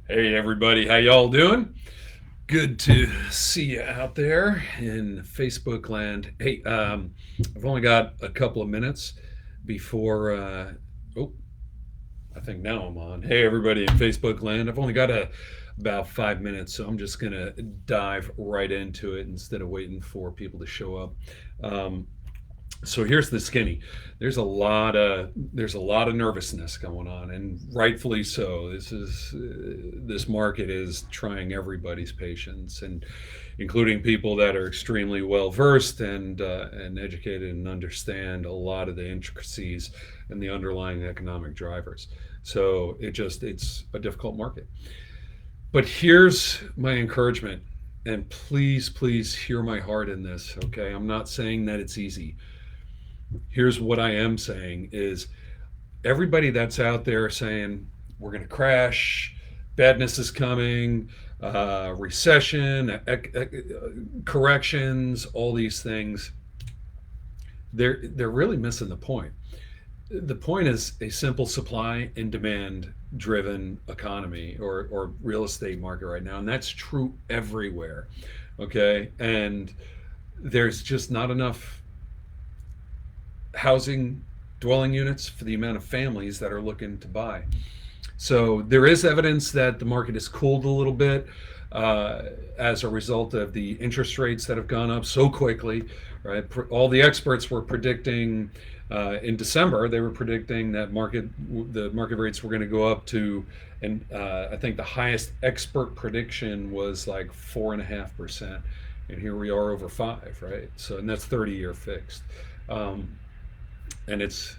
Hey everybody, how y'all doing? Good to see you out there in Facebook land. Hey, I've only got a couple of minutes before. Oh, I think now I'm on. Hey everybody in Facebook land. I've only got about 5 minutes, so I'm just gonna dive right into it instead of waiting for people to show up. Um, so here's the skinny. There's a lot of nervousness going on, and rightfully so. This market is trying everybody's patience, and including people that are extremely well versed and educated and understand a lot of the intricacies and the underlying economic drivers. So it's a difficult market. But here's my encouragement, and please hear my heart in this. Okay, I'm not saying that it's easy. Here's what I am saying is everybody that's out there saying we're going to crash, badness is coming, recession, corrections, all these things, they're really missing the point. The point is a simple supply and demand driven economy or real estate market right now, and that's true everywhere. Okay, and there's just not enough housing dwelling units for the amount of families that are looking to buy. So there is evidence that the market has cooled a little bit as a result of the interest rates that have gone up so quickly. Right, all the experts were predicting in December. They were predicting that the market rates were going to go up to, and I think the highest expert prediction was like 4.5%, and here we are over 5. Right, so and that's 30-year fixed. And it's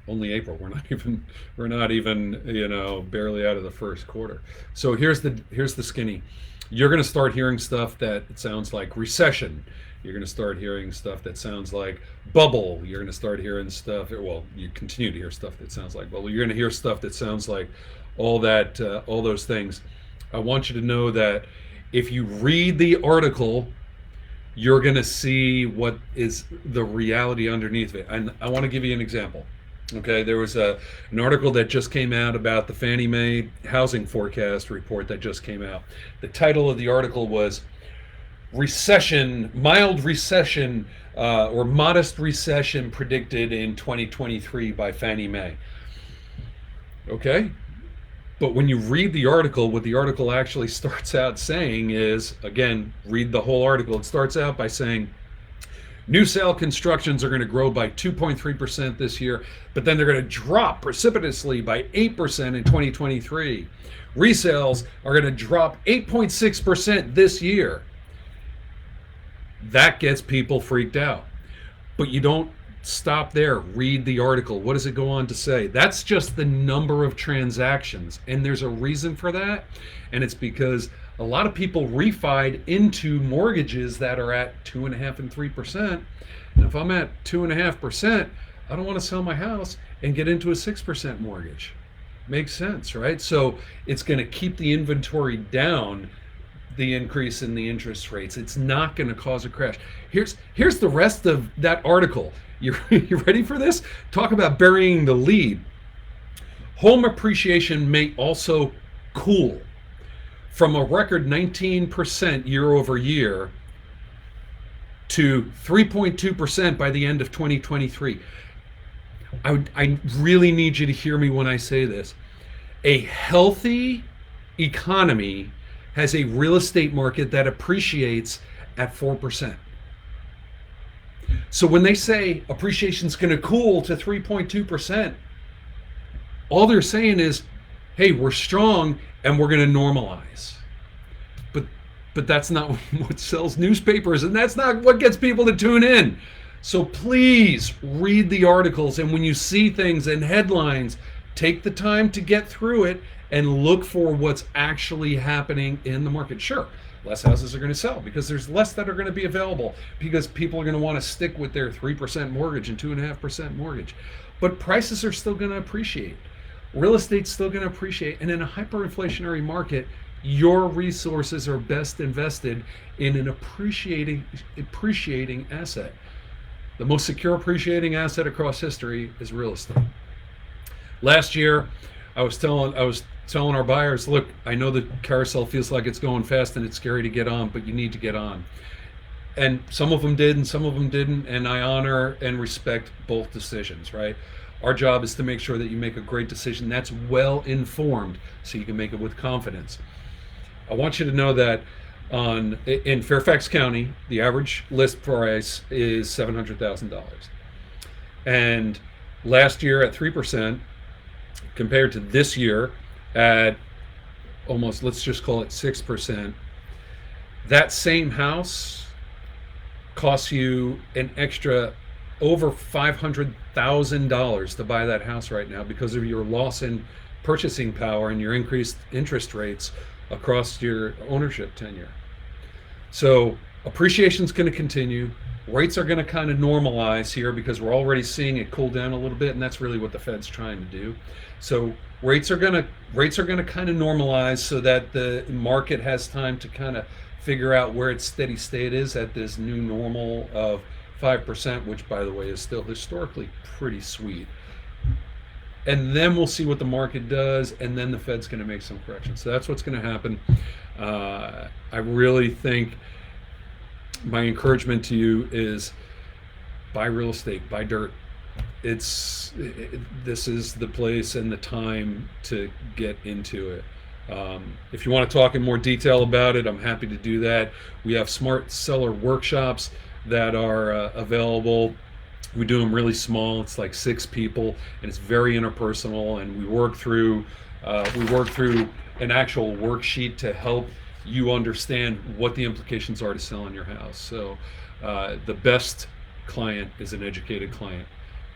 only April. We're not even barely out of the first quarter. So here's the skinny. You're going to start hearing stuff that sounds like recession. You're going to start hearing stuff that sounds like bubble. You're going to start hearing stuff. Well, you continue to hear stuff that sounds like bubble. You're going to hear stuff that sounds like all those things. I want you to know that if you read the article, you're going to see what is the reality underneath it. And I want to give you an example. Okay, there was an article that just came out about the Fannie Mae housing forecast report that just came out. The title of the article was Mild Recession or Modest Recession Predicted in 2023 by Fannie Mae. Okay, but when you read the article, what the article actually starts out saying is, again, read the whole article. It starts out by saying, new sale constructions are going to grow by 2.3% this year, but then they're going to drop precipitously by 8% in 2023. Resales are going to drop 8.6% this year. That gets people freaked out. But you don't stop there. Read the article. What does it go on to say? That's just the number of transactions. And there's a reason for that. And it's because a lot of people refied into mortgages that are at 2.5% and 3%. And if I'm at 2.5%, I don't want to sell my house and get into a 6% mortgage. Makes sense, right? So it's going to keep the inventory down, the increase in the interest rates. It's not going to cause a crash. Here's the rest of that article. You ready for this? Talk about burying the lead. Home appreciation may also cool from a record 19% year over year to 3.2% by the end of 2023. I really need you to hear me when I say this. A healthy economy has a real estate market that appreciates at 4%. So when they say appreciation is going to cool to 3.2%, all they're saying is, hey, we're strong and we're going to normalize. But that's not what sells newspapers, and that's not what gets people to tune in. So please read the articles, and when you see things and headlines, take the time to get through it and look for what's actually happening in the market. Sure, less houses are going to sell because there's less that are going to be available because people are going to want to stick with their 3% mortgage and 2.5% mortgage. But prices are still going to appreciate. Real estate's still going to appreciate. And in a hyperinflationary market, your resources are best invested in an appreciating asset. The most secure appreciating asset across history is real estate. Last year, I was telling our buyers, look, I know the carousel feels like it's going fast and it's scary to get on, but you need to get on. And some of them did and some of them didn't, and I honor and respect both decisions, right? Our job is to make sure that you make a great decision that's well informed so you can make it with confidence. I want you to know that in Fairfax County, the average list price is $700,000. And last year at 3%, compared to this year at almost, let's just call it 6%, that same house costs you an extra over $500,000 to buy that house right now because of your loss in purchasing power and your increased interest rates across your ownership tenure. So appreciation is going to continue. Rates are going to kind of normalize here because we're already seeing it cool down a little bit, and that's really what the Fed's trying to do. So rates are going to kind of normalize so that the market has time to kind of figure out where its steady state is at this new normal of 5%, which, by the way, is still historically pretty sweet. And then we'll see what the market does, and then the Fed's going to make some corrections. So that's what's going to happen. I really think my encouragement to you is buy real estate, buy dirt. This is the place and the time to get into it. If you want to talk in more detail about it, I'm happy to do that. We have smart seller workshops that are available. We do them really small. It's like 6 people, and it's very interpersonal. And we work through an actual worksheet to help you understand what the implications are to selling your house. So the best client is an educated client.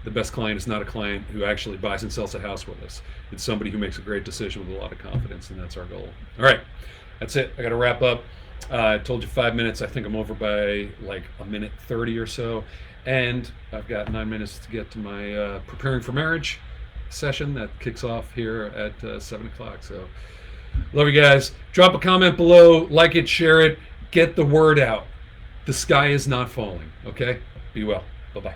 The best client is not a client who actually buys and sells a house with us. It's somebody who makes a great decision with a lot of confidence, and that's our goal. All right, that's it. I got to wrap up. I told you 5 minutes. I think I'm over by like a minute 30 or so. And I've got 9 minutes to get to my preparing for marriage session that kicks off here at 7 o'clock. So love you guys. Drop a comment below, like it, share it, get the word out. The sky is not falling, okay? Be well. Bye-bye.